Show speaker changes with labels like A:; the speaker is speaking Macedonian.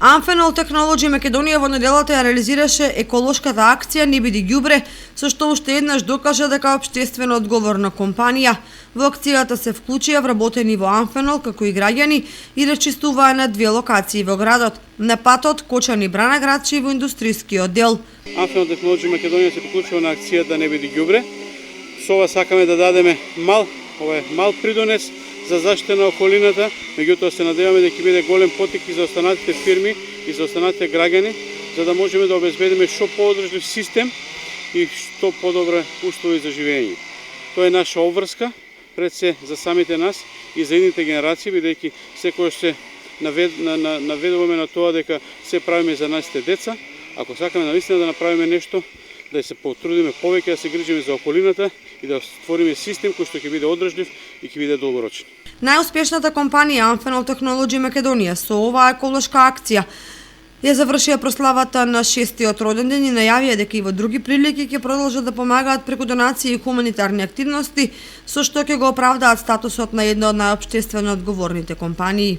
A: Amphenol Technology Македонија во неделата ја реализираше еколошката акција Не биди ѓубре, со што уште еднаш докажа дека општествено одговорна компанија. Во акцијата се вклучија вработени во Amphenol како и граѓани и речистуваа на 2 локации во градот, на патот Кочани-Брана Градче и во индустријскиот дел.
B: Amphenol Technology Македонија се вклучува на акцијата Не биди ѓубре. Со ова сакаме да дадеме мал придонес за заштита на околината, меѓутоа се надеваме дека ќе биде голем потик и за останатите фирми и за останатите граѓани, за да можеме да обезбедиме што поодржлив систем и што подобри услови за живење. Тоа е наша обврска пред се за самите нас и за идните генерации, бидејќи секој се наведуваме на тоа дека се правиме за нашите деца. Ако сакаме навистина да направиме нешто, да се потрудиме повеќе да се грижиме за околината и да створиме систем кој што ќе биде одржлив и ќе биде долгорочен.
A: Најуспешната компанија Amphenol Technology Македонија со оваа еколошка акција ја завршија прославата на 6-тиот роден ден и најавија дека и во други прилики ќе продолжат да помагаат преку донации и хуманитарни активности, со што ќе го оправдаат статусот на една од најопштествено одговорните компании.